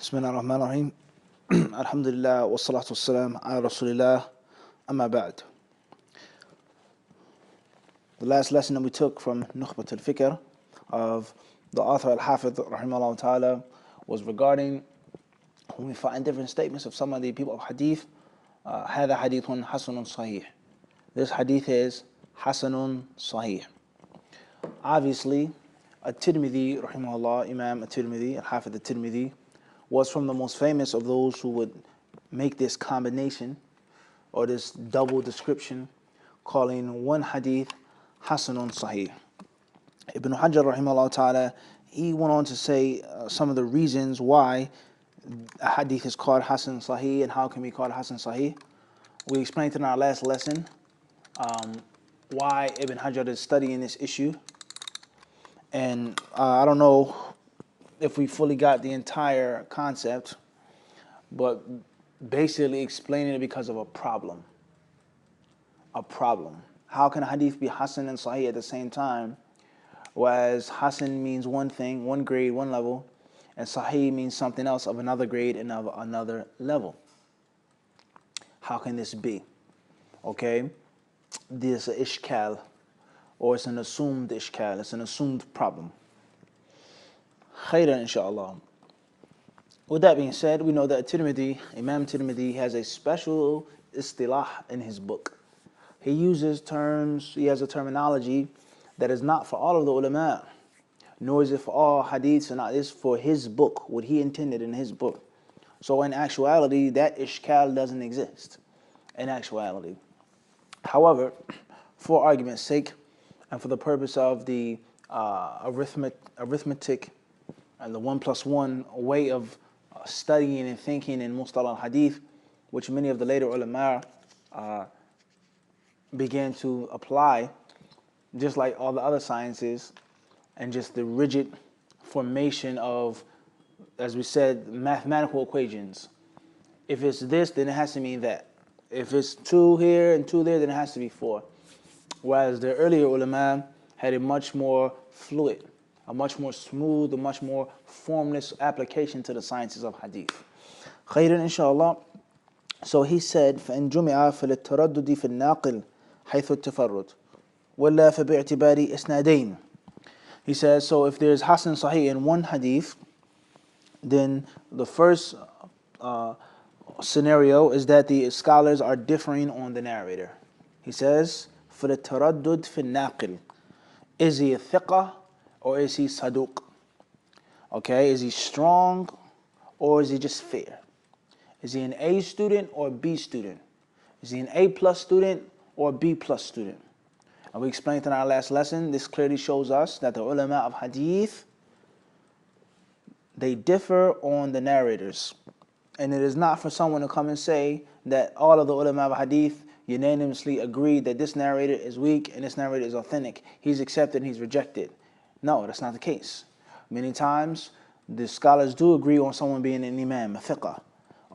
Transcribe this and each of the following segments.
Bismillah ar-Rahman ar-Rahim. Alhamdulillah wa salatu wa salam ala Rasulillah amma ba'd. The last lesson that we took from Nukhbatul-Fikr of the author al-Hafidh rahimahullah ta'ala was regarding when we find different statements of some of the people of hadith. هذا حديث حسن صحيح. This hadith is حسن صحيح. Obviously, At-Tirmidhi rahimahullah, Imam At-Tirmidhi, al-Hafidh At-Tirmidhi, was from the most famous of those who would make this combination or this double description, calling one hadith Hasanun Sahih. Ibn Hajar rahimahullah ta'ala, he went on to say some of the reasons why a hadith is called Hasan Sahih and how can we call it Hasan Sahih. We explained in our last lesson why Ibn Hajar is studying this issue, and I don't know if we fully got the entire concept, but basically explaining it because of a problem. A problem. How can a hadith be Hasan and Sahih at the same time, whereas Hasan means one thing, one grade, one level, and Sahih means something else of another grade and of another level? How can this be? Okay, this is ishkal, or it's an assumed ishkal, it's an assumed problem. Khairan, inshallah. With that being said, we know that Tirmidhi, Imam Tirmidhi, has a special istilah in his book. He uses terms, he has a terminology that is not for all of the ulama, nor is it for all hadiths, and not. It's for his book, what he intended in his book. So in actuality, that ishkal doesn't exist in actuality. However, for argument's sake, and for the purpose of the arithmetic and the 1 plus 1 way of studying and thinking in Mustalah al-Hadith, which many of the later ulama began to apply, just like all the other sciences, and just the rigid formation of, as we said, mathematical equations. If it's this, then it has to mean that. If it's 2 here and 2 there, then it has to be 4. Whereas the earlier ulama had a much more fluid, a much more smooth, a much more formless application to the sciences of hadith. Khairan, inshallah. So he said, فَإِن جُمِعَ فَلِلتَّرَدُّدِ فِي النَّاقِلِ حَيْثُ التَّفَرُّدِ وَلَا فَبِاعْتِبَارِ إِسْنَادَيْنِ. He says, so if there's Hasan Sahih in one hadith, then the first scenario is that the scholars are differing on the narrator. He says, فَلِلتَّرَدُّدِ فِي النَّاقِلِ. Is he a thiqah or is he saduq? Okay, is he strong or is he just fair? Is he an A student or a B student? Is he an A plus student or a B plus student? And we explained in our last lesson, this clearly shows us that the ulama of hadith, they differ on the narrators. And it is not for someone to come and say that all of the ulama of hadith unanimously agree that this narrator is weak and this narrator is authentic. He's accepted and he's rejected. No, that's not the case. Many times, the scholars do agree on someone being an imam, a thiqah.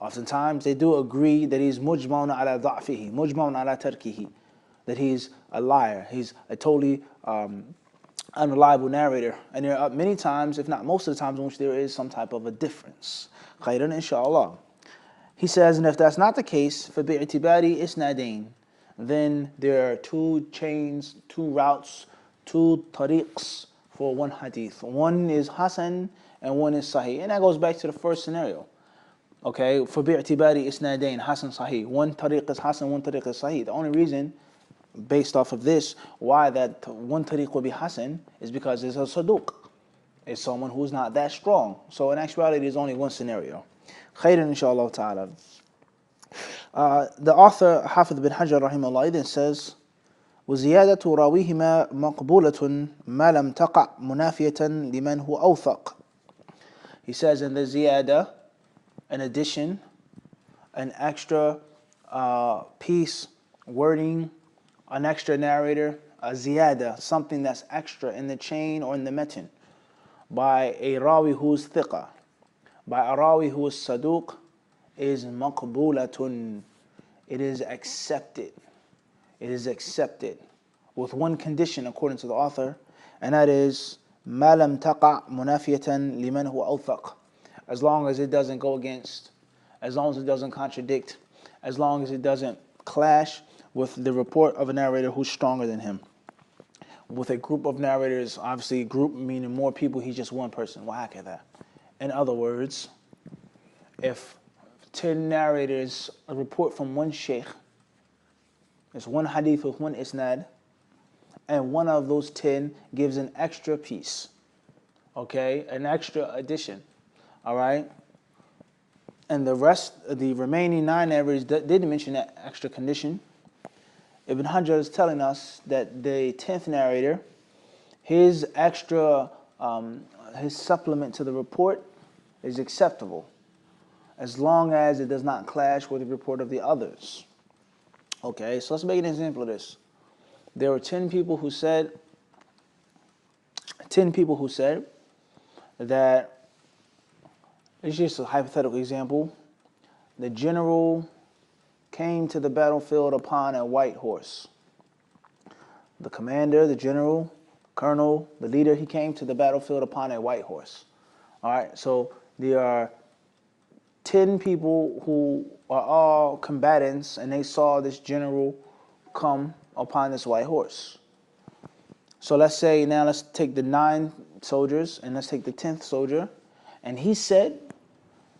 Oftentimes, they do agree that he's mujmaun ala da'fihi, mujmaun ala tarkihi, that he's a liar, he's a totally unreliable narrator. And there are many times, if not most of the times, in which there is some type of a difference. Khairan, inshallah. He says, and if that's not the case, فَبِعْتِبَارِ إِسْنَادَيْنِ, then there are 2 chains, 2 routes, 2 tariqs for one hadith. One is Hasan and one is Sahih. And that goes back to the first scenario. Okay, فَبِعْتِبَارِ إِسْنَادَيْنِ Hasan Sahih. One tariq is Hasan, one tariq is Sahih. The only reason, based off of this, why that one tariq will be Hasan is because it's a saduq. It's someone who's not that strong. So in actuality, there's only one scenario. Khairan, inshallah ta'ala. The author, Hafidh ibn Hajar rahimahullah, then says, وَزِيَادَةُ رَاوِيهِمَا مَقْبُولَةٌ مَا لَمْ تَقَعْ مُنَافِيَةً لِمَنْ هُوَ أَوْثَقْ. He says in the ziyada, an addition, an extra piece, wording, an extra narrator, a ziyada, something that's extra in the chain or in the metin, by a rawi who's thiqah, by a rawi who is saduq, is maqbulatun. It is accepted. It is accepted with one condition according to the author, and that is ma lam taqa munafiyatan liman huwa awthaq. as long as it doesn't go against, as long as it doesn't contradict, as long as it doesn't clash with the report of a narrator who's stronger than him. With a group of narrators, obviously group meaning more people, he's just one person. that. In other words, if 10 narrators report from one sheikh, it's one hadith with one isnad, and one of those 10 gives an extra piece, okay, an extra addition, all right? And the remaining 9 narrators didn't mention that extra condition. Ibn Hajar is telling us that the 10th narrator, his extra, his supplement to the report is acceptable, as long as it does not clash with the report of the others. Okay, so let's make an example of this. There were 10 people who said that, it's just a hypothetical example, the general came to the battlefield upon a white horse. The commander, the general, colonel, the leader, he came to the battlefield upon a white horse. All right, so there are 10 people who are all combatants, and they saw this general come upon this white horse. So let's take the 9 soldiers, and let's take the 10th soldier, and he said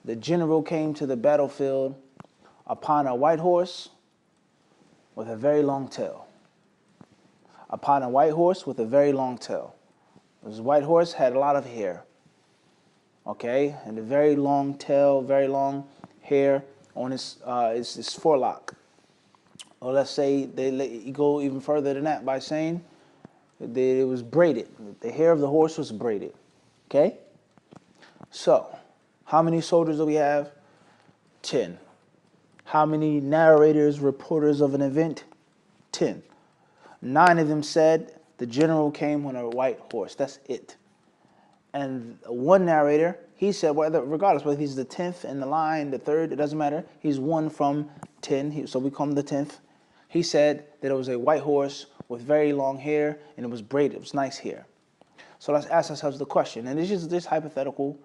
the general came to the battlefield upon a white horse with a very long tail. Upon a white horse with a very long tail. This white horse had a lot of hair. Okay, and a very long tail, very long hair on his forelock. Or let's say you go even further than that by saying that it was braided. The hair of the horse was braided. Okay? So, how many soldiers do we have? 10. How many narrators, reporters of an event? 10. 9 of them said the general came on a white horse. That's it. And one narrator, he said, regardless whether he's the 10th in the line, the 3rd, it doesn't matter. He's 1 from 10, so we call him the 10th. He said that it was a white horse with very long hair, and it was braided. It was nice hair. So let's ask ourselves the question, and this is this hypothetical,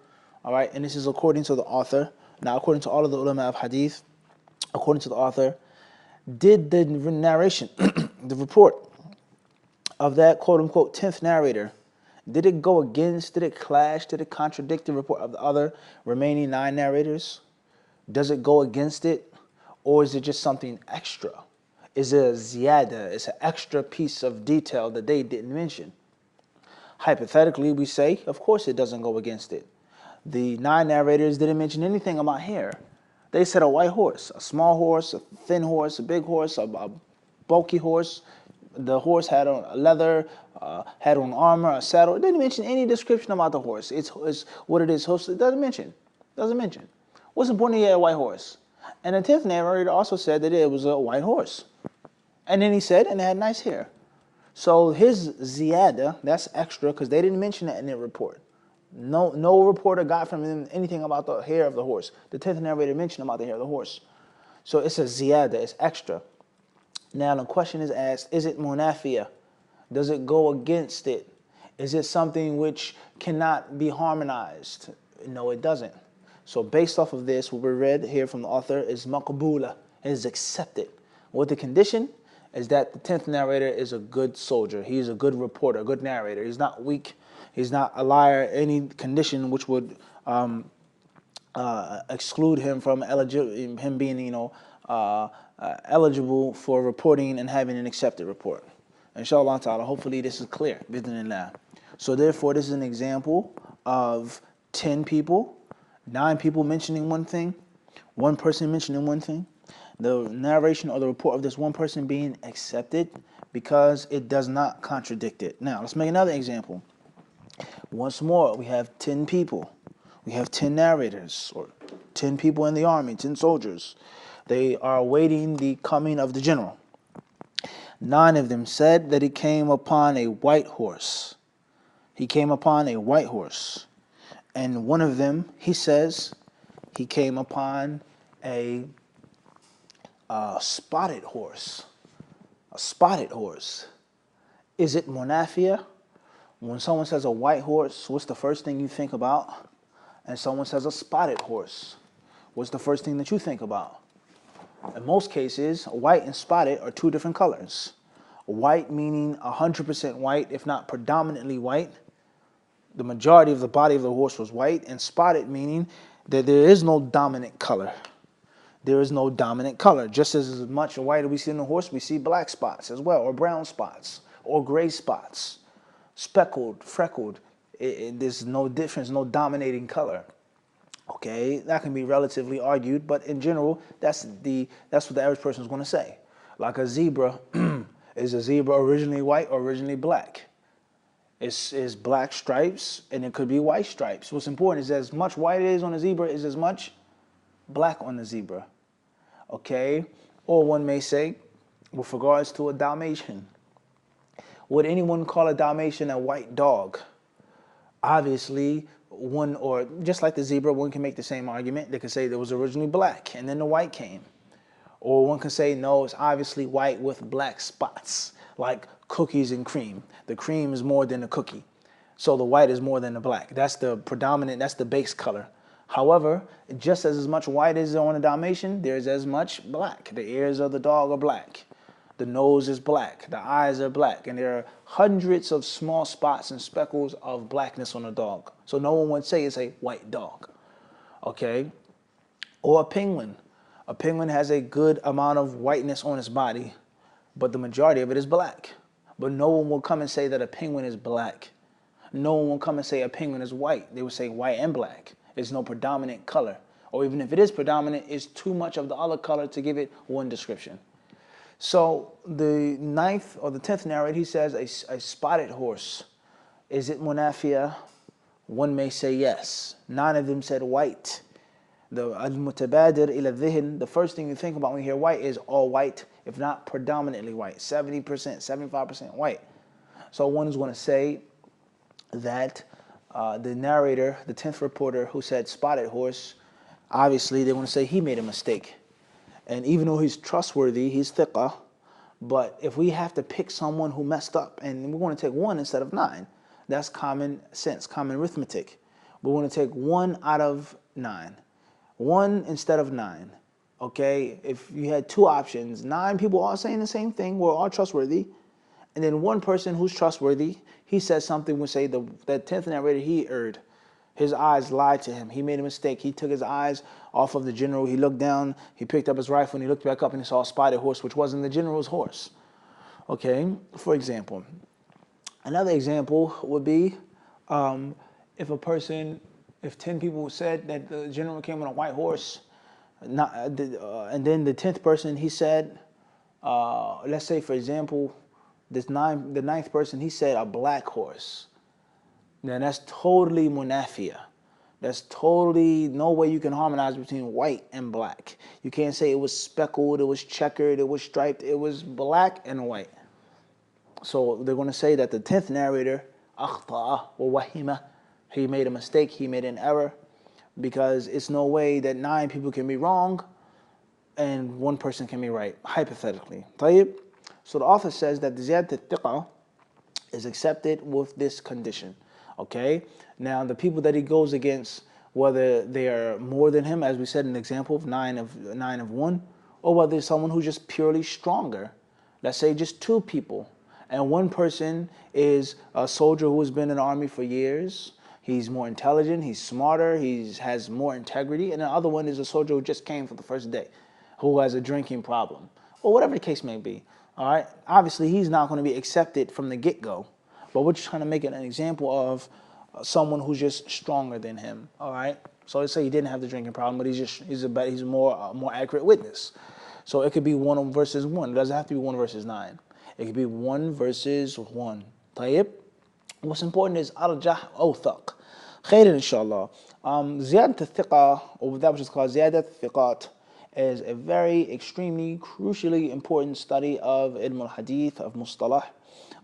all right, and this is according to the author. Now, according to all of the ulama of hadith, according to the author, did the narration, the report of that quote-unquote 10th narrator, did it go against, did it clash, did it contradict the report of the other remaining 9 narrators? Does it go against it? Or is it just something extra? Is it a ziyada? It's an extra piece of detail that they didn't mention? Hypothetically, we say, of course it doesn't go against it. The 9 narrators didn't mention anything about hair. They said a white horse, a small horse, a thin horse, a big horse, a bulky horse. The horse had on leather, had on armor, a saddle. It didn't mention any description about the horse. It's what it is. It doesn't mention. What's important? He had a white horse. And the 10th narrator also said that it was a white horse. And then he said, and it had nice hair. So his ziyada, that's extra, because they didn't mention that in their report. No reporter got from them anything about the hair of the horse. The 10th narrator mentioned about the hair of the horse. So it's a ziyada, it's extra. Now the question is asked, is it munafiya? Does it go against it? Is it something which cannot be harmonized? No, it doesn't. So based off of this, what we read here from the author is maqbula, it is accepted. With the condition is that the 10th narrator is a good soldier. He's a good reporter, a good narrator. He's not weak. He's not a liar. Any condition which would exclude him from him being, eligible for reporting and having an accepted report. Inshallah ta'ala, hopefully this is clear. Bismillah. So therefore, this is an example of 10 people, 9 people mentioning one thing, 1 person mentioning one thing, the narration or the report of this one person being accepted because it does not contradict it. Now, let's make another example. Once more, we have 10 people. We have 10 narrators, or 10 people in the army, 10 soldiers. They are awaiting the coming of the general. 9 of them said that he came upon a white horse. He came upon a white horse. And one of them, he says, he came upon a spotted horse. A spotted horse. Is it munafiya? When someone says a white horse, what's the first thing you think about? and someone says a spotted horse, what's the first thing that you think about? In most cases, white and spotted are two different colors. White meaning 100% white, if not predominantly white. The majority of the body of the horse was white, and spotted meaning that there is no dominant color. There is no dominant color. Just as much white as we see in the horse, we see black spots as well, or brown spots, or gray spots, speckled, freckled. There's no difference, no dominating color. Okay, that can be relatively argued, but in general, that's what the average person is going to say. Like a zebra, is a zebra originally white or originally black? It's black stripes, and it could be white stripes. What's important is as much white it is on a zebra is as much black on the zebra. Okay, or one may say, with regards to a Dalmatian, would anyone call a Dalmatian a white dog? Obviously, one, or just like the zebra, one can make the same argument. They could say it was originally black and then the white came. Or one can say, no, it's obviously white with black spots, like cookies and cream. The cream is more than the cookie, so the white is more than the black. That's the predominant, that's the base color. However, just as much white is on a Dalmatian, there's as much black. The ears of the dog are black. The nose is black. The eyes are black. And there are hundreds of small spots and speckles of blackness on a dog. So no one would say it's a white dog. Okay? Or a penguin. A penguin has a good amount of whiteness on its body, but the majority of it is black. But no one will come and say that a penguin is black. No one will come and say a penguin is white. They would say white and black. There's no predominant color. Or even if it is predominant, it's too much of the other color to give it one description. So the 9th or the 10th narrator, he says a spotted horse. Is it munafia? One may say yes. 9 of them said white. The al-mutabadir ila dhihin, the first thing you think about when you hear white is all white, if not predominantly white, 70%, 75% white. So one is going to say that the narrator, the 10th reporter who said spotted horse, obviously they want to say he made a mistake. And even though he's trustworthy, he's thiqah, but if we have to pick someone who messed up, and we're going to take 1 instead of 9, that's common sense, common arithmetic. We're going to take 1 out of 9. 1 instead of 9. Okay, if you had 2 options, 9 people all saying the same thing, we're all trustworthy, and then one person who's trustworthy, he says something, we'll say that 10th narrator, he erred. His eyes lied to him. He made a mistake. He took his eyes off of the general. He looked down, he picked up his rifle, and he looked back up and he saw a spotted horse, which wasn't the general's horse. Okay, for example. Another example would be if 10 people said that the general came on a white horse, and then the 10th person, he said, let's say, for example, the 9th person, he said a black horse. Then that's totally munafia. That's totally no way you can harmonize between white and black. You can't say it was speckled, it was checkered, it was striped. It was black and white. So they're going to say that the 10th narrator, akhta'a wa wahima, he made a mistake, he made an error, because it's no way that 9 people can be wrong and 1 person can be right, hypothetically. طيب? So the author says that the ziyadat al-thiqa is accepted with this condition. Okay, now the people that he goes against, whether they are more than him, as we said in the example of 9 of 1, or whether it's someone who's just purely stronger. Let's say just 2 people, and one person is a soldier who has been in the army for years. He's more intelligent, he's smarter, he has more integrity, and the other one is a soldier who just came for the first day, who has a drinking problem, or whatever the case may be. All right, obviously he's not going to be accepted from the get-go. But we're just trying to make it an example of someone who's just stronger than him. All right. So let's say he didn't have the drinking problem, but he's a more accurate witness. So it could be 1 versus 1. It doesn't have to be 1 versus 9. It could be 1 versus 1. طيب. What's important is arjah awthaq. Khairan inshallah. Ziyadat al-thiqa, or that which is called ziyadat al-thiqat, is a very extremely crucially important study of ilm al-hadith, of mustalah.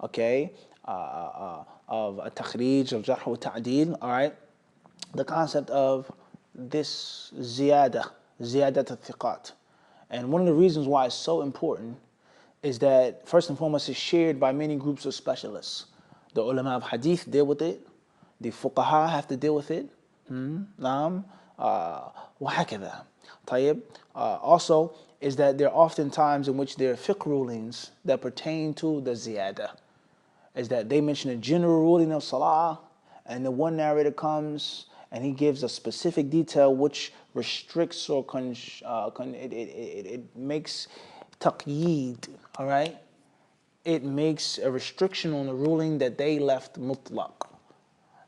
Okay. Of a takhrij, of jarh wa ta'deel, all right? The concept of this ziyadat al-thiqat. And one of the reasons why it's so important is that, first and foremost, it's shared by many groups of specialists. The ulama of hadith deal with it. The fuqaha have to deal with it. نعم وهكذا. طيب. Also is that there are often times in which there are fiqh rulings that pertain to the ziyada. Is that they mention a general ruling of salah, and the one narrator comes and he gives a specific detail which restricts or it makes taqyeed, all right? It makes a restriction on the ruling that they left mutlaq.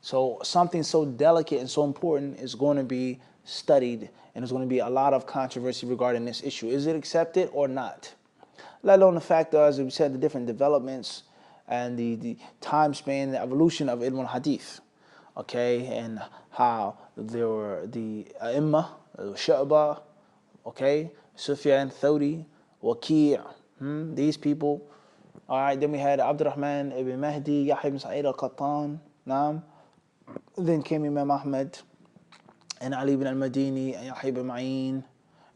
So something so delicate and so important is going to be studied, and there's going to be a lot of controversy regarding this issue. Is it accepted or not? Let alone the fact that, as we said, the different developments and the time span, the evolution of ilm al-hadith, okay, and how there were the A'imma, Shu'bah, okay, Sufyan, Thawri, Waqi', these people. All right, then we had Abdurrahman ibn Mahdi, Yahya ibn Sa'id al-Qattan, Naam. Then came Imam Ahmad and Ali ibn al-Madini and Yahya ibn Ma'in.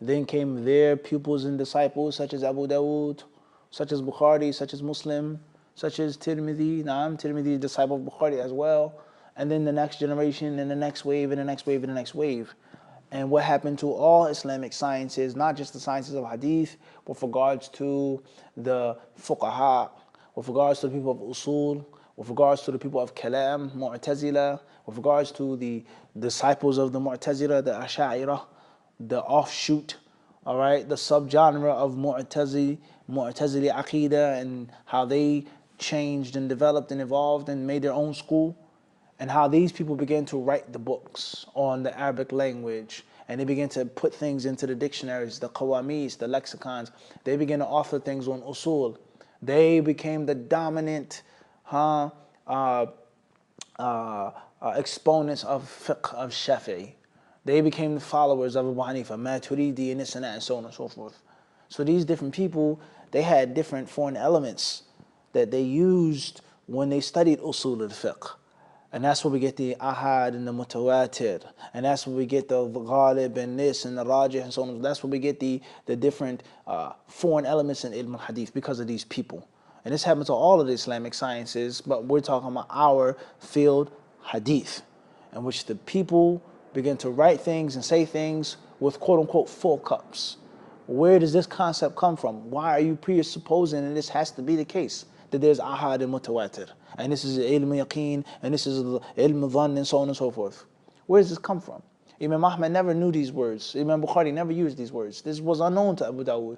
Then came their pupils and disciples such as Abu Dawood, such as Bukhari, such as Muslim, such as Tirmidhi. Naam, Tirmidhi is disciple of Bukhari as well. And then the next generation and the next wave and the next wave and the next wave. And what happened to all Islamic sciences, not just the sciences of hadith, but with regards to the fuqaha, with regards to the people of usul, with regards to the people of kalam, mu'tazila, with regards to the disciples of the mu'tazila, the asha'ira, the offshoot, all right, the subgenre of mu'tazili aqidah, and how they changed and developed and evolved and made their own school, and how these people began to write the books on the Arabic language, and they began to put things into the dictionaries, the qawamis, the lexicons. They began to author things on usul. They became the dominant exponents of fiqh of Shafi'i. They became the followers of Abu Hanifa, Maturidi, and this and that, and so on and so forth. So these different people, they had different foreign elements that they used when they studied usul al-fiqh. And that's where we get the ahad and the mutawatir. And that's where we get the ghalib and this and the rajih and so on. That's where we get the different foreign elements in ilm al-hadith because of these people. And this happens to all of the Islamic sciences, but we're talking about our field, hadith, in which the people begin to write things and say things with quote-unquote full cups. Where does this concept come from? Why are you presupposing that this has to be the case, that there's ahad and mutawatir, and this is ilm yaqeen, and this is ilm dhann, and so on and so forth? Where does this come from? Imam Ahmad never knew these words. Imam Bukhari never used these words. This was unknown to Abu Dawood.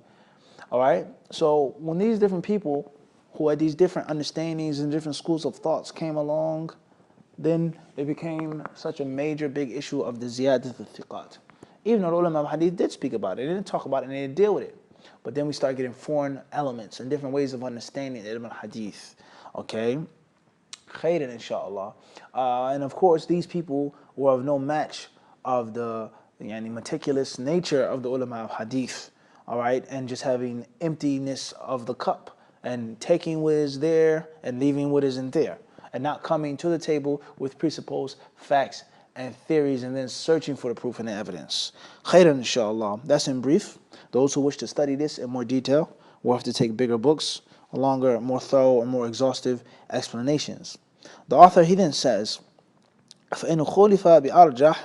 All right? So when these different people who had these different understandings and different schools of thoughts came along, then it became such a major big issue of the ziyadat al-thiqat. Even though the ulama of hadith did speak about it, they didn't talk about it and they didn't deal with it. But then we start getting foreign elements and different ways of understanding ilm al-hadith. Okay? Khairan, inshallah. And of course, these people were of no match of the meticulous nature of the ulama of hadith. All right? And just having emptiness of the cup and taking what is there and leaving what isn't there, and not coming to the table with presupposed facts and theories and then searching for the proof and the evidence. Khairan, inshallah. That's in brief. Those who wish to study this in more detail will have to take bigger books, longer, more thorough, and more exhaustive explanations. The author, he then says, فَإِنْ خُولِفَ بِأَرْجَحْ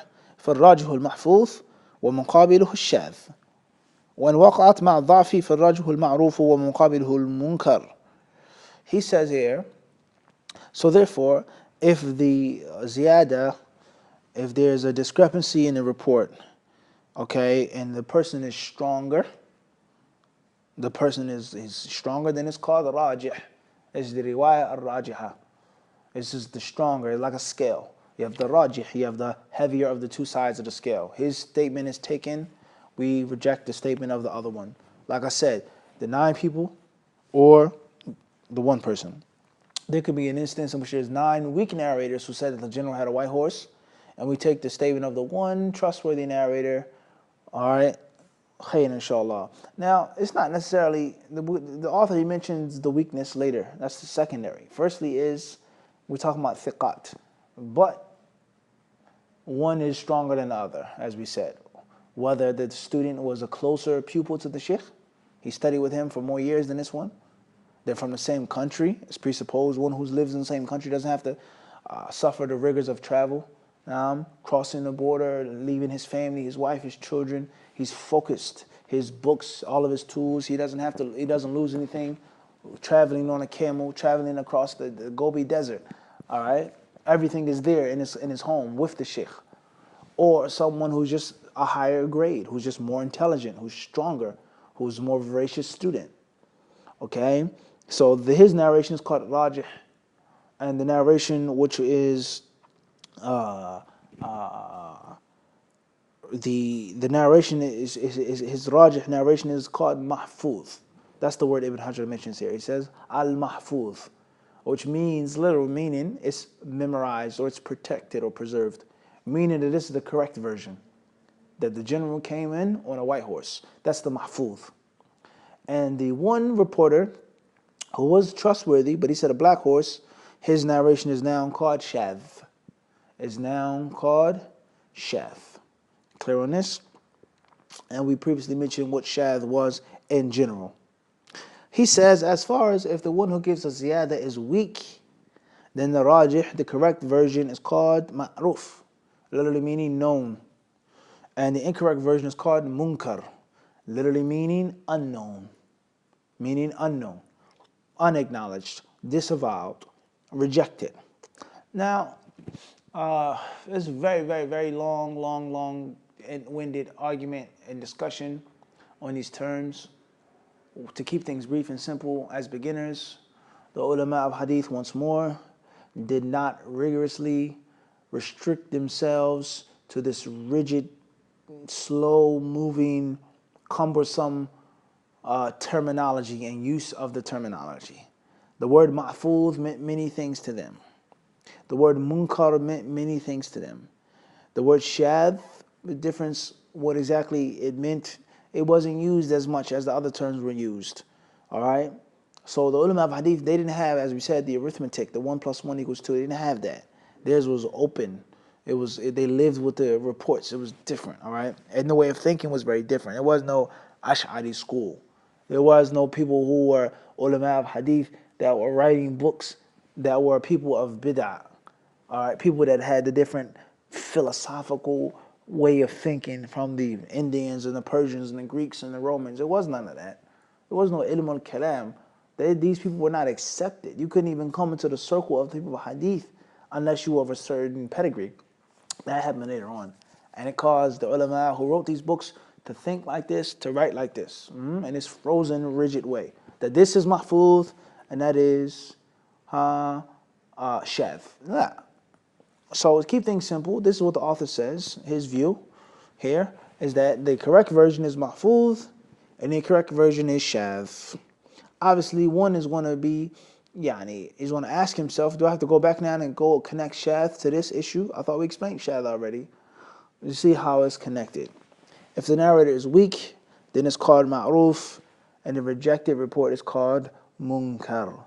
فَالرَّاجِحُ الْمَحْفُوظ وَمُقَابِلُهُ الشَّاذ وَإِنْ وَقَعَتْ مَعَ الضَّعْفِ فَالرَّاجِحُ الْمَعْرُوفُ وَمُقَابِلُهُ الْمُنْكَرُ. He says here, so therefore, if the ziyada, if there's a discrepancy in the report, okay, and the person is stronger, the person is stronger, then it's called rajih. It's the riwayah al-rajiha. This is the stronger, like a scale. You have the rajih, you have the heavier of the two sides of the scale. His statement is taken, we reject the statement of the other one. Like I said, the 9 people or the 1 person. There could be an instance in which there's 9 weak narrators who said that the general had a white horse, and we take the statement of the one trustworthy narrator, all right, khayr, inshallah. Now, it's not necessarily, the author, he mentions the weakness later. That's the secondary. Firstly is, we're talking about thiqat, but one is stronger than the other, as we said. Whether the student was a closer pupil to the sheikh, he studied with him for more years than this one. They're from the same country. It's presupposed one who lives in the same country doesn't have to suffer the rigors of travel crossing the border, leaving his family, his wife, his children. He's focused. His books, all of his tools. He doesn't lose anything. Traveling on a camel, traveling across the Gobi Desert. All right, everything is there in his home with the sheikh. Or someone who's just a higher grade, who's just more intelligent, who's stronger, who's a more voracious student. Okay, so his narration is called rajih, and the narration which is the narration is his rajih narration is called mahfuz. That's the word Ibn Hajar mentions here. He says al-mahfuz, which means, literal meaning, it's memorized or it's protected or preserved, meaning that this is the correct version, that the general came in on a white horse. That's the mahfuz. And the one reporter who was trustworthy, but he said a black horse, his narration is now called shadh. Is now called shadh. Clear on this? And we previously mentioned what shadh was in general. He says, as far as if the one who gives a ziyada is weak, then the rajih, the correct version, is called ma'ruf, literally meaning known. And the incorrect version is called munkar, literally meaning unknown, unacknowledged, disavowed, rejected. Now, it's a very, very, very long and winded argument and discussion on these terms. To keep things brief and simple, as beginners, the ulama of hadith, once more, did not rigorously restrict themselves to this rigid, slow-moving, cumbersome terminology and use of the terminology. The word mahfuz meant many things to them. The word munkar meant many things to them. The word shadh, the difference, what exactly it meant, it wasn't used as much as the other terms were used. All right? So the ulama of hadith, they didn't have, as we said, the arithmetic, the 1 + 1 = 2. They didn't have that. Theirs was open. They lived with the reports. It was different, all right? And the way of thinking was very different. There was no Ash'ari school. There was no people who were ulama of hadith that were writing books that were people of bid'ah. All right, people that had the different philosophical way of thinking from the Indians and the Persians and the Greeks and the Romans. There was none of that. There was no ilm al-kalam. These people were not accepted. You couldn't even come into the circle of the people of hadith unless you were of a certain pedigree. That happened later on. And it caused the ulama who wrote these books to think like this, to write like this, in this frozen, rigid way. That this is mahfuz and that is shadh. So to keep things simple, this is what the author says. His view here is that the correct version is mahfuz and the correct version is shadh. Obviously, one is going to be, he's going to ask himself, do I have to go back now and go connect shadh to this issue? I thought we explained shadh already. You see how it's connected. If the narrator is weak, then it's called ma'ruf, and the rejected report is called munkar.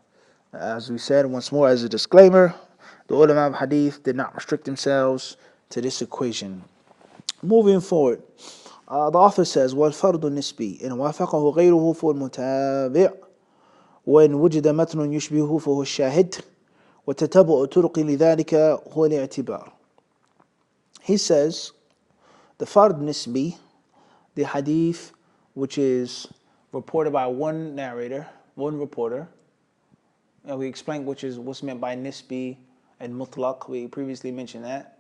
As we said, once more as a disclaimer, the ulama of hadith did not restrict themselves to this equation. Moving forward, the author says, وَالْفَرْضُ النِّسْبِي إِنْ وَافَقَهُ غَيْرُهُ فَهُوَ الْمُتَابِعُ وَإِنْ وُجِدَ مَتْنٌ يُشْبِهُهُ فَهُوَ الشَّاهِدُ وَتَتَبُعُ الطُّرُقِ لِذَلِكَ هُوَ الْاعْتِبَارُ. He says, the fard nisbi, the hadith which is reported by one narrator, one reporter, and we explained what's meant by nisbi and mutlaq. We previously mentioned that.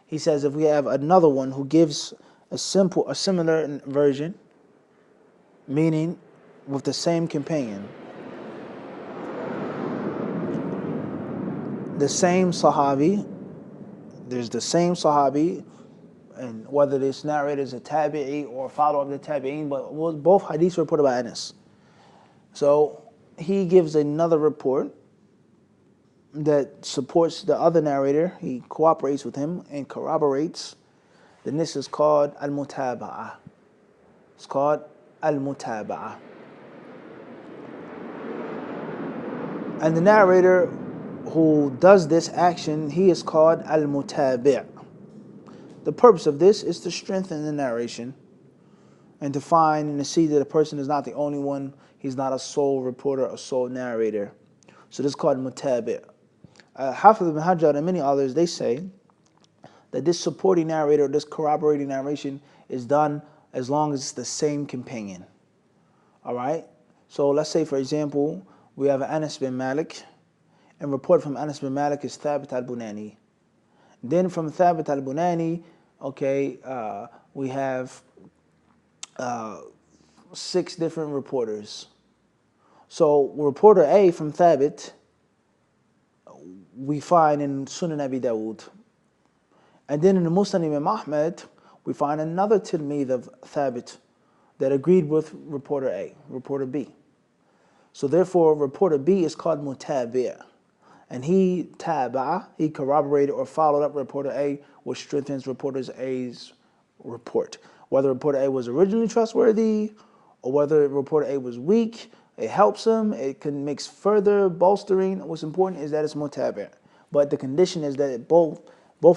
He says if we have another one who gives a similar version, meaning with the same companion, the same sahabi, there's the same sahabi, and whether this narrator is a tabi'i or a follower of the tabi'in, but both hadiths reported by Anas. So he gives another report that supports the other narrator. He cooperates with him and corroborates. Then this is called al-mutaba'ah. It's called al-mutaba'ah. And the narrator who does this action, he is called al-mutabi'. The purpose of this is to strengthen the narration and to find and to see that the person is not the only one. He's not a sole reporter, a sole narrator. So this is called mutabi'. Hafiz ibn Hajar and many others, they say that this supporting narrator, this corroborating narration is done as long as it's the same companion. All right? So let's say, for example, we have Anas bin Malik, and report from Anas bin Malik is Thabit al-Bunani. Then from Thabit al-Bunani, okay, we have 6 different reporters. So reporter A from Thabit, we find in Sunan Abi Dawud. And then in the Musnad Imam Ahmad, we find another tilmid of Thabit that agreed with reporter A, reporter B. So therefore, reporter B is called mutabi'. And he corroborated or followed up reporter A, which strengthens reporter A's report. Whether reporter A was originally trustworthy or whether reporter A was weak, it helps him. It makes further bolstering. What's important is that it's mutabi'. But the condition is that both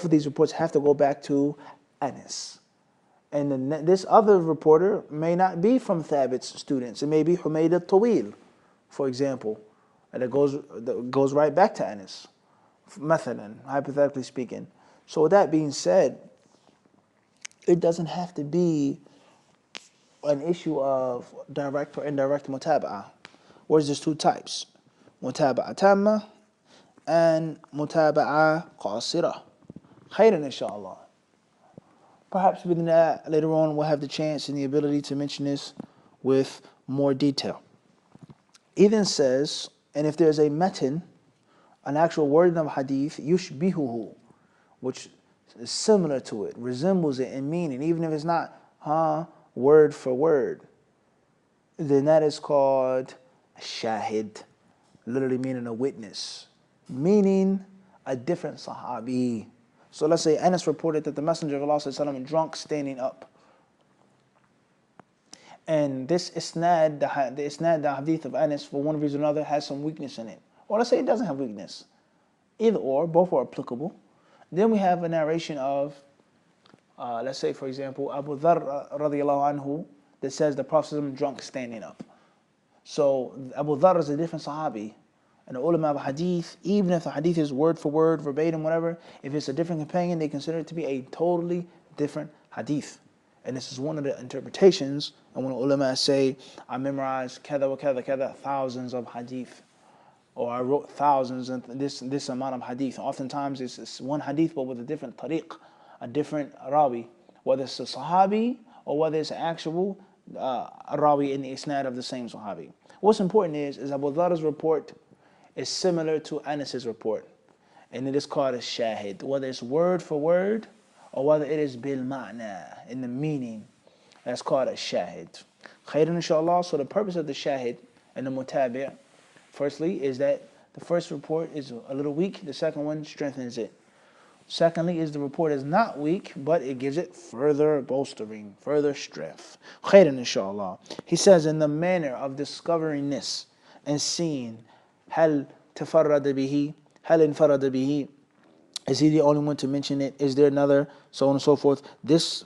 of these reports have to go back to Anas. And this other reporter may not be from Thabit's students. It may be Humayd al-Tawil, for example. And it goes right back to Anas, mathalan, hypothetically speaking. So with that being said, it doesn't have to be an issue of direct or indirect mutaba'ah. Whereas there's 2 types, mutaba'ah tamma and mutaba'ah qasira. Khairan inshallah. Perhaps within that, later on, we'll have the chance and the ability to mention this with more detail. He then says, and if there's a matan, an actual word of hadith, yushbihuhu, which is similar to it, resembles it in meaning, even if it's not word for word, then that is called shahid, literally meaning a witness, meaning a different sahabi. So let's say Anas reported that the Messenger of Allah ﷺ drunk standing up. And this isnad, the hadith of Anas, for one reason or another, has some weakness in it. Or let's say it doesn't have weakness. Either or, both are applicable. Then we have a narration of, let's say, for example, Abu Dharr radiallahu anhu, that says the Prophet drunk standing up. So Abu Dharr is a different sahabi. And the ulama of hadith, even if the hadith is word for word, verbatim, whatever, if it's a different companion, they consider it to be a totally different hadith. And this is one of the interpretations. And when ulama say, I memorized kada wa kada kada, thousands of hadith, or I wrote thousands and this amount of hadith. Oftentimes it's one hadith but with a different tariq, a different rawi, whether it's a sahabi or whether it's an actual rawi in the isnad of the same sahabi. What's important is Abu Dharr's report is similar to Anas's report, and it is called a shahid, whether it's word for word or whether it is bil ma'na, in the meaning. That's called a shahid. Khairan inshallah. So the purpose of the shahid and the mutabi', firstly, is that the first report is a little weak, the second one strengthens it. Secondly, is the report is not weak, but it gives it further bolstering, further strength. Khairan inshallah. He says, in the manner of discovering this and seeing, hal tafarrada bihi, hal infarada bihi, is he the only one to mention it? Is there another? So on and so forth. This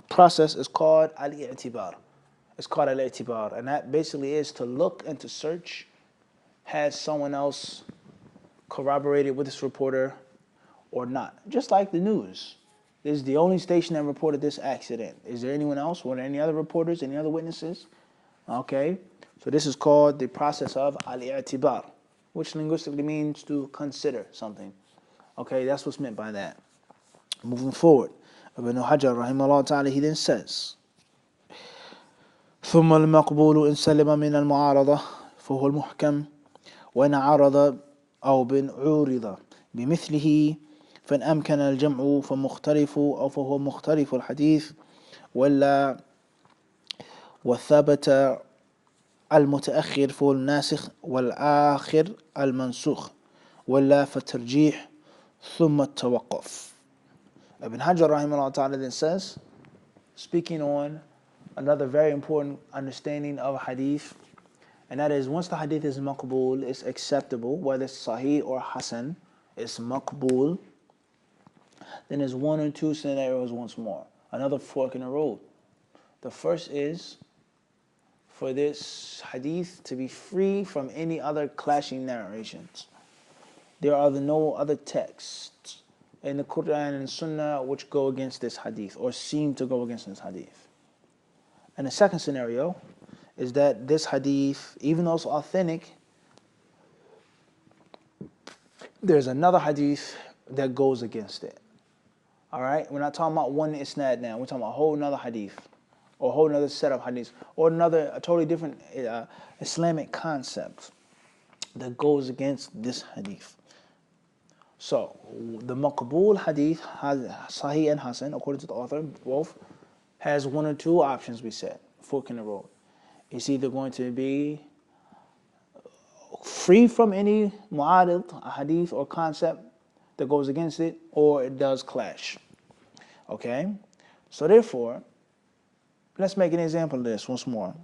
process is called al-i'tibar. It's called al-i'tibar. And that basically is to look and to search. Has someone else corroborated with this reporter or not? Just like the news. This is the only station that reported this accident. Is there anyone else? Were there any other reporters, any other witnesses? Okay. So this is called the process of al-i'tibar, which linguistically means to consider something. Okay, that's what's meant by that. Moving forward, Ibn Hajar rahimahullah ta'ala, he then says, ثم المقبول إن سلم من المعارضة فهو المحكم وإن عارض أو بن عورض بمثله فإن أمكن الجمع فمختلف أو فهو مختلف الحديث ولا وثبت المتأخر فهو الناسخ والآخر المنسوخ ولا فالترجيح ثم التوقف. Ibn Hajar rahimahullah ta'ala then says, speaking on another very important understanding of hadith, and that is once the hadith is maqbool, it's acceptable, whether it's sahih or hasan, it's maqbool, then there's one or two scenarios once more. Another fork in the road. The first is for this hadith to be free from any other clashing narrations. There are no other texts in the Quran and Sunnah which go against this hadith or seem to go against this hadith. And the second scenario is that this hadith, even though it's authentic, there's another hadith that goes against it. All right? We're not talking about one isnad now. We're talking about a whole nother hadith or a whole nother set of hadiths or a totally different Islamic concept that goes against this hadith. So, the maqbool hadith, Sahih and Hasan, according to the author, both has one or two options, we said, fork in the road. It's either going to be free from any mu'arid, hadith or concept that goes against it, or it does clash. Okay? So therefore, let's make an example of this once more.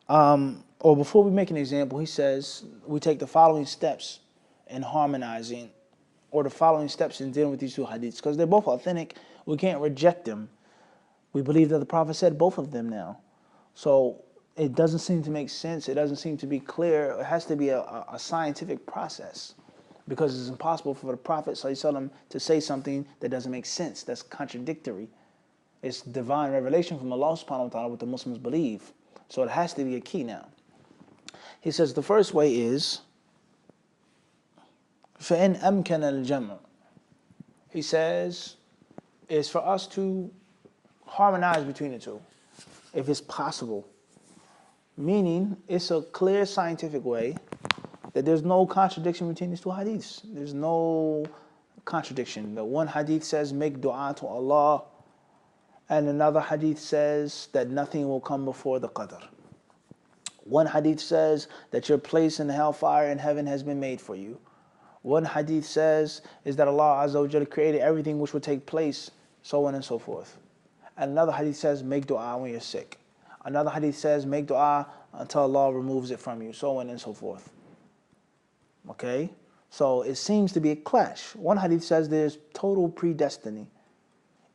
Or before we make an example, he says we take the following steps in harmonizing, or the following steps in dealing with these two hadiths, because they're both authentic. We can't reject them. We believe that the Prophet said both of them now. So it doesn't seem to make sense. It doesn't seem to be clear. It has to be a scientific process, because it's impossible for the Prophet ﷺ to say something that doesn't make sense, that's contradictory. It's divine revelation from Allah subhanahu wa ta'ala, what the Muslims believe. So it has to be a key now. He says the first way is فَإِنْ أَمْكَنَ الْجَمْعُ. He says it's for us to harmonize between the two, if it's possible. Meaning, it's a clear scientific way that there's no contradiction between these two hadiths. There's no contradiction. The one hadith says, make dua to Allah, and another hadith says that nothing will come before the qadr. One hadith says that your place in the hellfire in heaven has been made for you. One hadith says is that Allah Azza wa Jalla created everything which would take place, so on and so forth. And another hadith says, make dua when you're sick. Another hadith says, make dua until Allah removes it from you, so on and so forth. Okay? So it seems to be a clash. One hadith says there's total predestiny.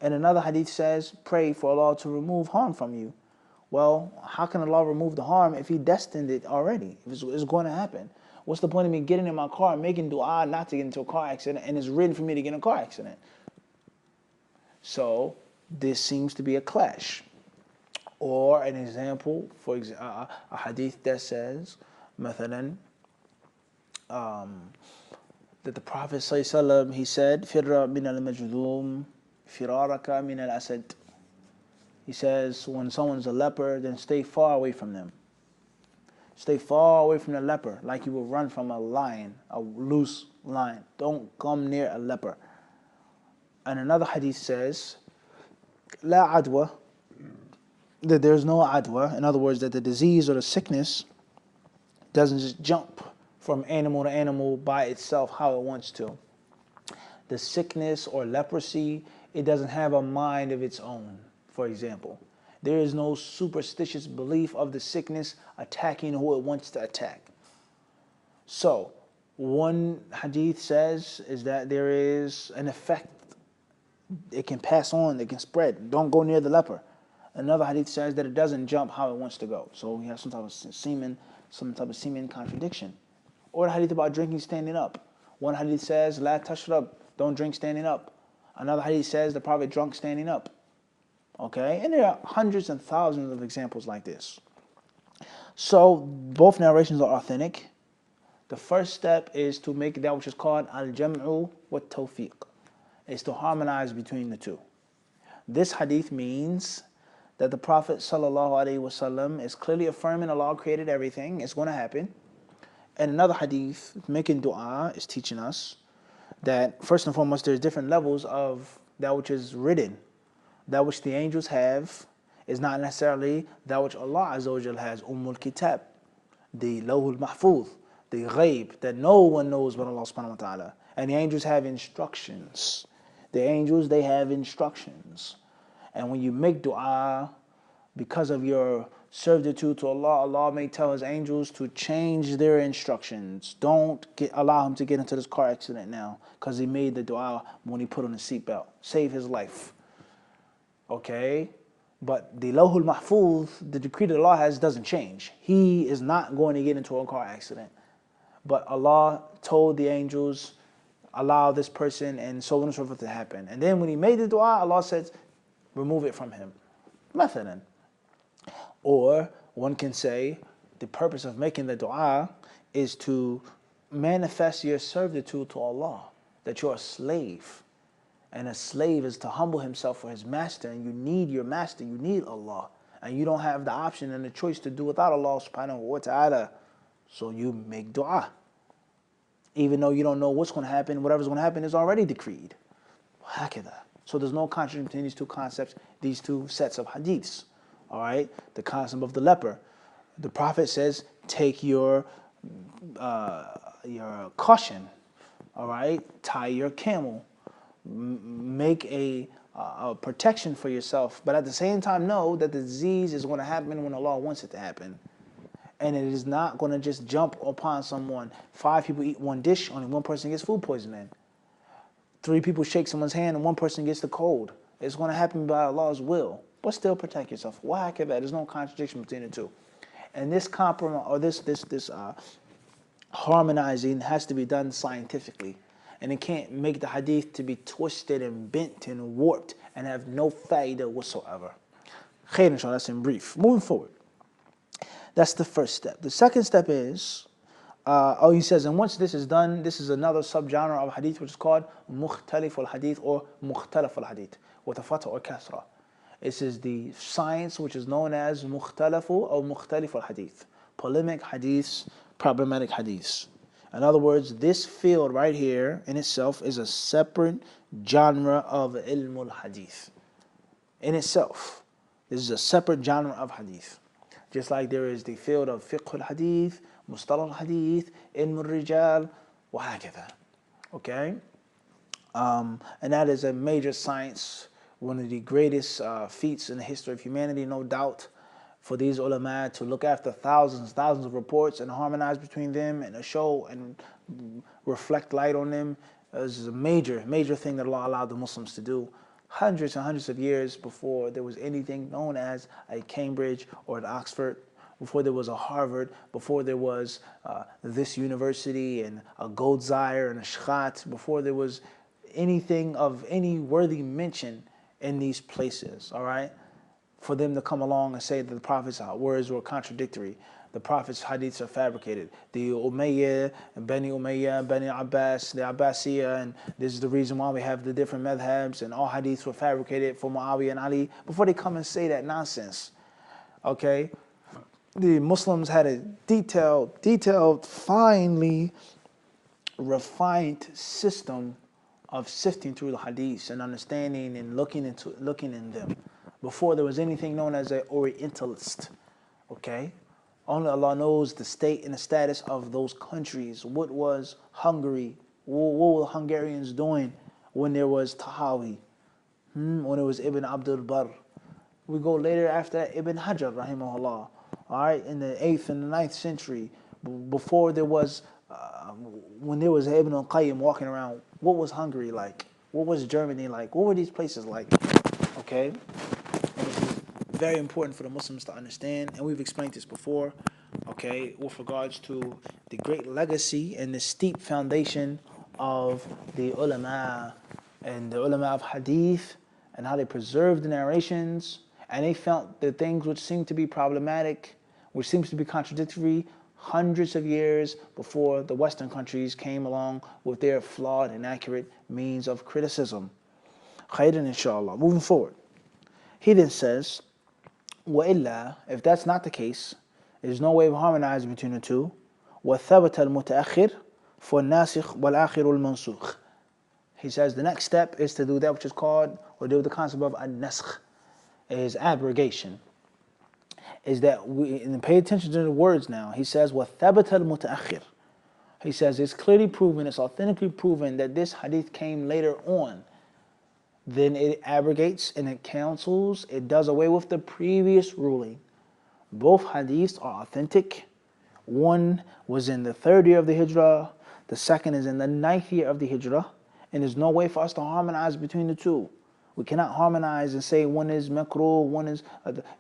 And another hadith says, pray for Allah to remove harm from you. Well, how can Allah remove the harm if He destined it already? If it's going to happen. What's the point of me getting in my car and making dua not to get into a car accident, and it's written for me to get in a car accident? So this seems to be a clash. Or an example, for example, a hadith that says, مثلا, that the Prophet ﷺ, he said, "Firra min al-majdum, firaraka min al-asad." He says, when someone's a leper, then stay far away from them. Stay far away from the leper, like you would run from a lion, a loose lion. Don't come near a leper. And another hadith says, "La adwa," that there's no adwa. In other words, that the disease or the sickness doesn't just jump from animal to animal by itself how it wants to. The sickness or leprosy, it doesn't have a mind of its own, for example. There is no superstitious belief of the sickness attacking who it wants to attack. So, one hadith says is that there is an effect. It can pass on, it can spread. Don't go near the leper. Another hadith says that it doesn't jump how it wants to go. So we have some type of semen contradiction. Or the hadith about drinking standing up. One hadith says, "La tashrab," don't drink standing up. Another hadith says the Prophet drunk standing up. Okay, and there are hundreds and thousands of examples like this. So both narrations are authentic. The first step is to make that which is called al-jam'u wa tawfiq, is to harmonize between the two. This hadith means that the Prophet ﷺ is clearly affirming Allah created everything, it's going to happen. And another hadith, making dua, is teaching us that first and foremost there's different levels of that which is written. That which the angels have is not necessarily that which Allah Azza wa Jal has, Kitab, the Lawhul Mahfuz, the Ghaib, that no one knows but Allah subhanahu wa ta'ala. And the angels have instructions. The angels, they have instructions. And when you make dua, because of your servitude to Allah, Allah may tell His angels to change their instructions. Don't allow him to get into this car accident now, because he made the dua when he put on his seatbelt. Save his life. Okay? But the Lawhul Mahfuz, the decree that Allah has, doesn't change. He is not going to get into a car accident. But Allah told the angels, allow this person and so on and so forth to happen. And then when he made the dua, Allah says, remove it from him. Mathalan. Or one can say, the purpose of making the dua is to manifest your servitude to Allah, that you're a slave. And a slave is to humble himself for his master, and you need your master, you need Allah. And you don't have the option and the choice to do without Allah subhanahu wa ta'ala. So you make dua. Even though you don't know what's going to happen, whatever's going to happen is already decreed. So there's no contradiction between these two concepts, these two sets of hadiths. All right? The concept of the leper. The Prophet says, take your caution, all right? Tie your camel. Make a protection for yourself. But at the same time, know that the disease is going to happen when Allah wants it to happen. And it is not going to just jump upon someone. 5 people eat one dish, only one person gets food poisoning. 3 people shake someone's hand and one person gets the cold. It's going to happen by Allah's will. But still protect yourself. Why? There's no contradiction between the two. And this compromise, or this harmonizing has to be done scientifically. And it can't make the hadith to be twisted and bent and warped and have no faida whatsoever. Khair, inshallah, that's in brief. Moving forward. That's the first step. The second step is, he says, and once this is done, this is another subgenre of hadith which is called mukhtalif al-hadith or mukhtalaf al-hadith with a fatha or kasra. This is the science which is known as mukhtalafu or mukhtalif al-hadith. Polemic hadiths, problematic hadiths. In other words, this field right here in itself is a separate genre of ilm al-hadith. In itself, this is a separate genre of hadith. Just like there is the field of fiqh al-hadith, mustalah al-hadith, ilm al-rijal, wa hakadha. Okay? And that is a major science, one of the greatest feats in the history of humanity, no doubt, for these ulama to look after thousands of reports and harmonize between them and show and reflect light on them. This is a major thing that Allah allowed the Muslims to do. Hundreds and hundreds of years before there was anything known as a Cambridge or an Oxford, before there was a Harvard, before there was this university and a Goldsire and a Shkhat, before there was anything of any worthy mention in these places, all right? For them to come along and say that the Prophet's words were contradictory, the Prophet's hadiths are fabricated. The Umayyah, Bani Umayyah, Bani Abbas, the Abbasiyah, and this is the reason why we have the different madhabs, and all hadiths were fabricated for Muawiyah and Ali, before they come and say that nonsense, okay? The Muslims had a detailed, finely refined system of sifting through the hadiths and understanding and looking in them. Before there was anything known as an Orientalist, okay? Only Allah knows the state and the status of those countries. What was Hungary? What were the Hungarians doing when there was Tahawi? When it was Ibn Abdul Barr? We go later after that, Ibn Hajar, rahimahullah. All right, in the 8th and the 9th century, before there was, when there was Ibn al-Qayyim walking around, what was Hungary like? What was Germany like? What were these places like? Okay? And this is very important for the Muslims to understand, and we've explained this before, okay, with regards to the great legacy and the steep foundation of the ulama and the ulama of hadith and how they preserved the narrations, and they felt the things which seemed to be problematic, which seems to be contradictory, hundreds of years before the Western countries came along with their flawed, inaccurate means of criticism. Khairan, inshallah. Moving forward. He then says, وَإِلَّا, if that's not the case, there's no way of harmonizing between the two. وَثَبَتَ الْمُتَأَخِّرُ فَالنَّاسِخُ وَالْآخِرُ الْمَنْسُوخُ. He says the next step is to do that which is called, or deal with the concept of an-naskh, is abrogation. Is that we, and pay attention to the words now. He says, وَثَبَتَ الْمُتَأَخِّرُ. He says it's clearly proven, it's authentically proven that this hadith came later on. Then it abrogates and it cancels, it does away with the previous ruling. Both hadiths are authentic. One was in the 3rd year of the Hijrah, the second is in the 9th year of the Hijrah, and there's no way for us to harmonize between the two. We cannot harmonize and say one is makruh, one is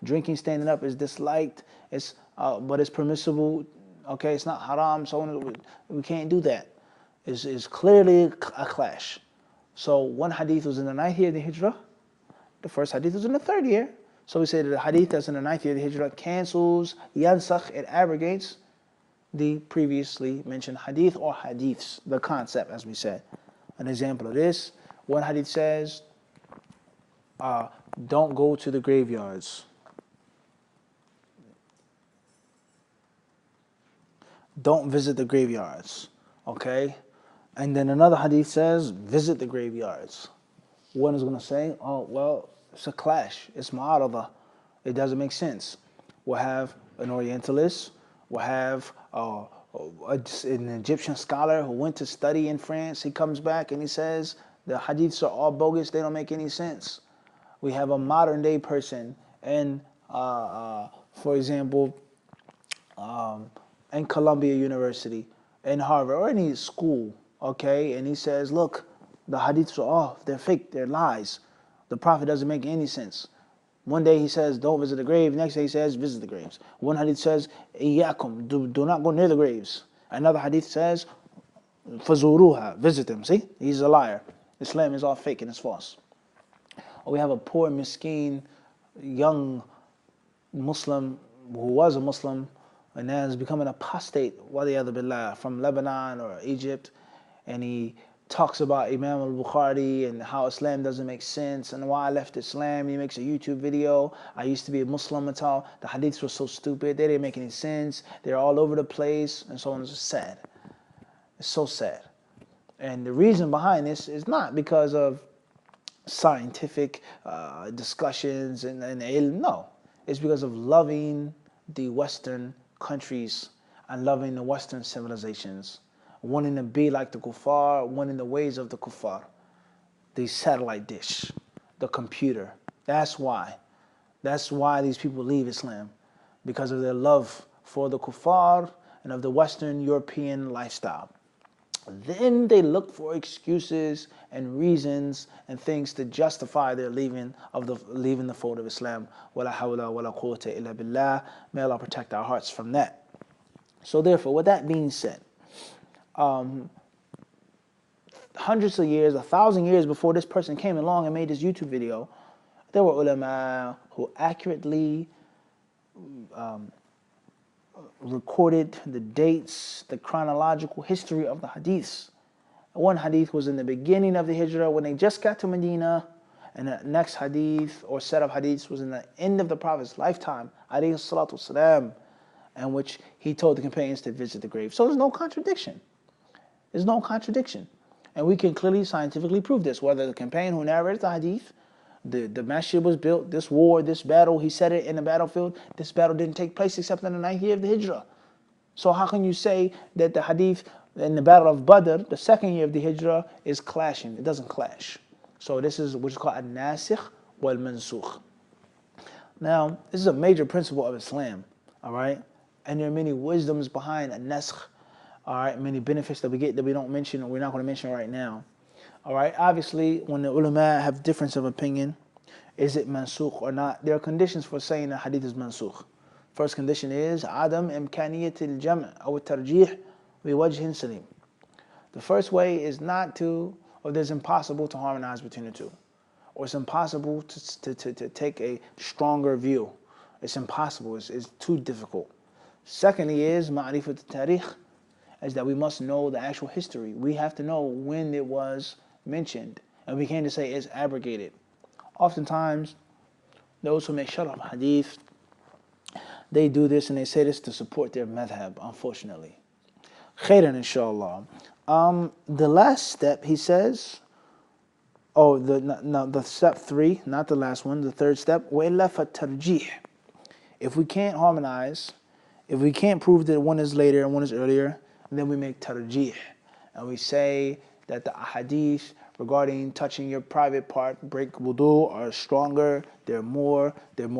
drinking standing up is disliked, but it's permissible. Okay, it's not haram, so we can't do that. is clearly a clash. So one hadith was in the 9th year of the Hijrah, the first hadith was in the 3rd year. So we say that the hadith that's in the 9th year of the Hijrah cancels, yansakh, it abrogates the previously mentioned hadith or hadiths, the concept as we said. An example of this, one hadith says, don't go to the graveyards. Don't visit the graveyards, okay? And then another hadith says, visit the graveyards. One is going to say, oh, well, it's a clash. It's ma'aradah. It doesn't make sense. We'll have an Orientalist. We'll have an Egyptian scholar who went to study in France. He comes back and he says, the hadiths are all bogus. They don't make any sense. We have a modern day person and, for example, in Columbia University, in Harvard, or any school, okay? And he says, look, the hadiths are off, they're fake, they're lies. The Prophet doesn't make any sense. One day he says, don't visit the grave. Next day he says, visit the graves. One hadith says, Iyakum, do not go near the graves. Another hadith says, Fazuruha, visit them. See? He's a liar. Islam is all fake and it's false. Or we have a poor, miskeen, young Muslim who was a Muslim and now is becoming an apostate, waliyadu billah, from Lebanon or Egypt, and he talks about Imam al-Bukhari and how Islam doesn't make sense and why I left Islam. He makes a YouTube video. I used to be a Muslim and all. The hadiths were so stupid. They didn't make any sense. They're all over the place and so on. It's sad. It's so sad. And the reason behind this is not because of scientific discussions and ilm. No. It's because of loving the Western countries and loving the Western civilizations, wanting to be like the kuffar, wanting the ways of the kuffar, the satellite dish, the computer. That's why. That's why these people leave Islam, because of their love for the kuffar and of the Western European lifestyle. Then they look for excuses and reasons and things to justify their leaving the fold of Islam. Wala hawla wala quwwata illa billah. May Allah protect our hearts from that. So therefore, with that being said, hundreds of years, 1,000 years before this person came along and made this YouTube video, there were ulama who accurately recorded the dates, the chronological history of the hadiths. One hadith was in the beginning of the Hijrah when they just got to Medina, and the next hadith or set of hadiths was in the end of the Prophet's lifetime, alayhi salatu wasalam, in which he told the companions to visit the grave. So there's no contradiction. There's no contradiction. And we can clearly scientifically prove this, whether the companion who narrated the hadith, the masjid was built, this war, this battle, he said it in the battlefield, this battle didn't take place except in the 9th year of the Hijrah. So how can you say that the hadith in the battle of Badr, the 2nd year of the Hijrah, is clashing? It doesn't clash. So this is what's called an-nasikh wal-mansukh. Now, this is a major principle of Islam, all right? And there are many wisdoms behind an-nasikh, all right? Many benefits that we get that we don't mention, or we're not going to mention right now. All right, obviously, when the ulama have difference of opinion, is it mansukh or not? There are conditions for saying a hadith is mansukh. First condition is adam imkaniyat al-jam' aw tarjih bi wajhin salim. The first way is not to, or there's impossible to harmonize between the two, or it's impossible to take a stronger view. It's impossible. It's too difficult. Secondly is ma'rifat al-tarikh, is that we must know the actual history. We have to know when it was mentioned, and we can't just say it's abrogated. Oftentimes, those who make sharh of hadith, they do this and they say this to support their madhab, unfortunately. Khairan, inshallah. The last step, he says, the step 3, not the last one, the third step, وَإِلَّا فَالتَّرْجِيحِ. If we can't harmonize, if we can't prove that one is later and one is earlier, then we make tarjih, and we say that the ahadith regarding touching your private part, break wudu, are stronger, they're more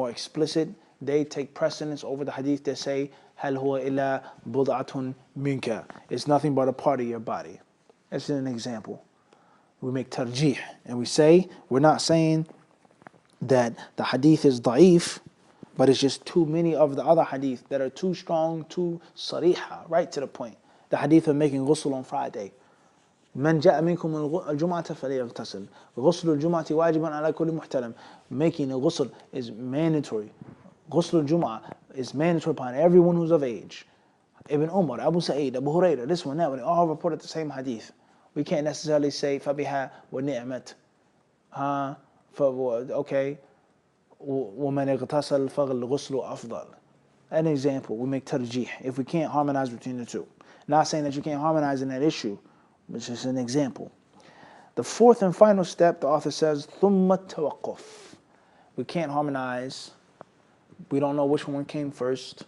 explicit. They take precedence over the hadith that say, هَلْ هُوَ إِلَّا بُضْعَةٌ مِنْكَ. It's nothing but a part of your body. That's an example. We make tarjih, and we say, we're not saying that the hadith is da'if, but it's just too many of the other hadith that are too strong, too sariha, right to the point. The hadith of making ghusl on Friday. من جاء منكم الجمعة فليغتسل. غسل الجمعة واجب على كل محتلم. Making a ghusl is mandatory. Ghusl al-Jum'ah is mandatory upon everyone who's of age. Ibn Umar, Abu Sa'id, Abu Hurairah, this one, that one, they all reported the same hadith. We can't necessarily say فَبِهَا وَنِعْمَتْ. Okay. وَمَنْ اغْتَسَلْ فَالْغُسْلُ أَفْضَلُ. An example, we make tarjih if we can't harmonize between the two. Not saying that you can't harmonize in that issue, but it's just an example. The fourth and final step, the author says, ثُمَّ التَّوَقُّفُ. We can't harmonize. We don't know which one came first.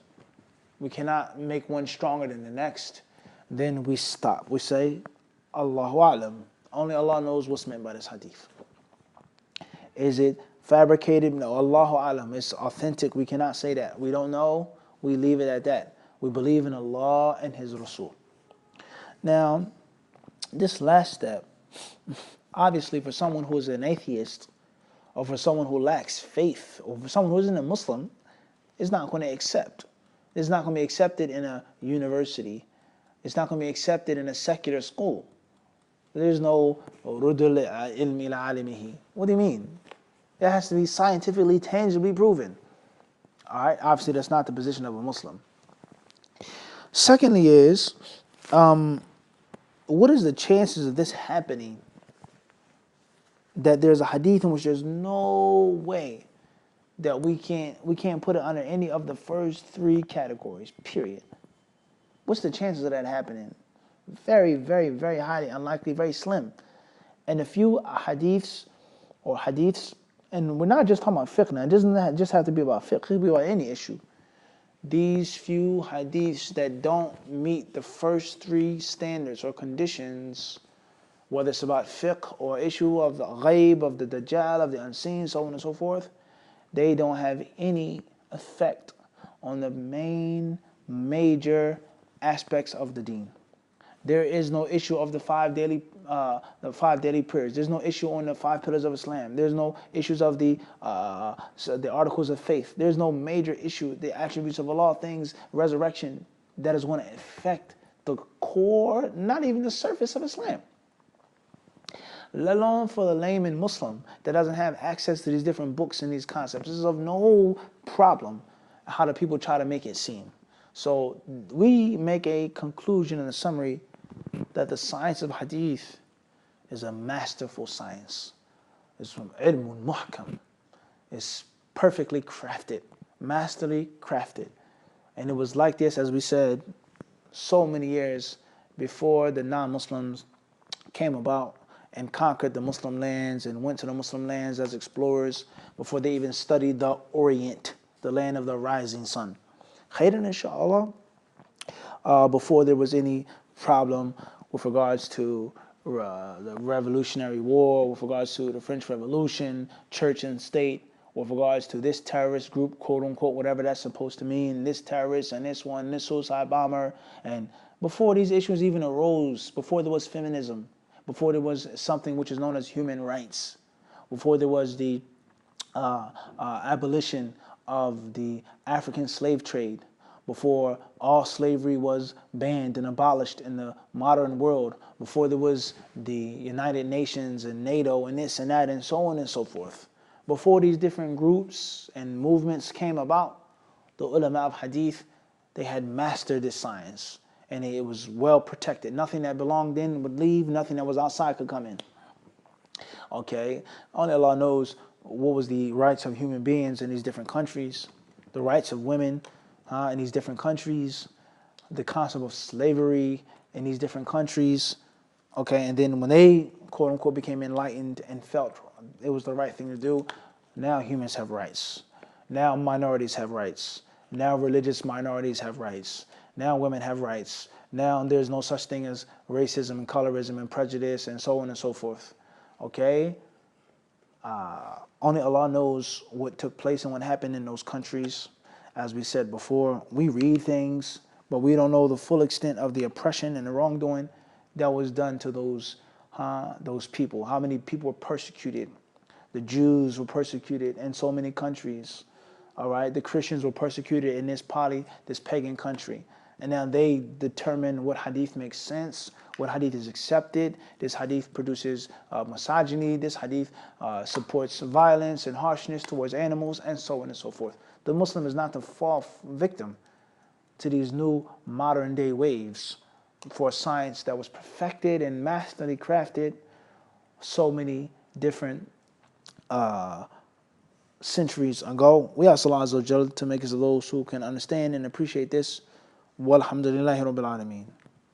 We cannot make one stronger than the next. Then we stop. We say, Allahu A'lam. Only Allah knows what's meant by this hadith. Is it fabricated? No, Allahu A'lam. It's authentic. We cannot say that. We don't know. We leave it at that. We believe in Allah and His Rasul. Now, this last step, obviously for someone who is an atheist, or for someone who lacks faith, or for someone who isn't a Muslim, is not going to accept. It's not going to be accepted in a university. It's not going to be accepted in a secular school. There's no rudul ilmi ila alimihi. What do you mean? It has to be scientifically, tangibly proven. All right, obviously that's not the position of a Muslim. Secondly is, what is the chances of this happening? That there's a hadith in which there's no way that we can't put it under any of the first three categories, period. What's the chances of that happening? Very, very, very highly unlikely, very slim. And a few hadiths, and we're not just talking about fiqh now, it doesn't just have to be about fiqh, it could be about any issue. These few hadiths that don't meet the first three standards or conditions, whether it's about fiqh or issue of the ghaib, of the dajjal, of the unseen, so on and so forth, they don't have any effect on the main major aspects of the deen. There is no issue of the five daily prayers. There's no issue on the 5 pillars of Islam. There's no issues of the articles of faith. There's no major issue, the attributes of Allah, things, resurrection, that is going to affect the core, not even the surface of Islam. Let alone for the layman Muslim that doesn't have access to these different books and these concepts. This is of no problem how the people try to make it seem. So we make a conclusion and a summary that the science of hadith is a masterful science. It's from ilmun muhkam. It's perfectly crafted, masterly crafted. And it was like this, as we said, so many years before the non-Muslims came about and conquered the Muslim lands and went to the Muslim lands as explorers, before they even studied the Orient, the land of the rising sun. Khairan, inshallah, before there was any problem with regards to the Revolutionary War, with regards to the French Revolution, church and state, with regards to this terrorist group, quote unquote, whatever that's supposed to mean, this terrorist and this one, this suicide bomber, and before these issues even arose, before there was feminism, before there was something which is known as human rights, before there was the abolition of the African slave trade, before all slavery was banned and abolished in the modern world, before there was the United Nations and NATO and this and that and so on and so forth, before these different groups and movements came about, the ulama of hadith, they had mastered this science, and it was well protected. Nothing that belonged in would leave, nothing that was outside could come in. Okay, only Allah knows what was the rights of human beings in these different countries, the rights of women in these different countries, the concept of slavery in these different countries. Okay, and then when they, quote unquote, became enlightened and felt it was the right thing to do, now humans have rights. Now minorities have rights. Now religious minorities have rights. Now women have rights. Now there's no such thing as racism and colorism and prejudice and so on and so forth. Okay? Only Allah knows what took place and what happened in those countries. As we said before, we read things, but we don't know the full extent of the oppression and the wrongdoing that was done to those people. How many people were persecuted? The Jews were persecuted in so many countries. All right, the Christians were persecuted in this pagan country. And now they determine what hadith makes sense, what hadith is accepted. This hadith produces misogyny. This hadith supports violence and harshness towards animals, and so on and so forth. The Muslim is not to fall victim to these new modern day waves for a science that was perfected and masterly crafted so many different centuries ago. We ask Allah Azza wa Jalla to make us those who can understand and appreciate this. Walhamdulillahi Rabbil Alameen.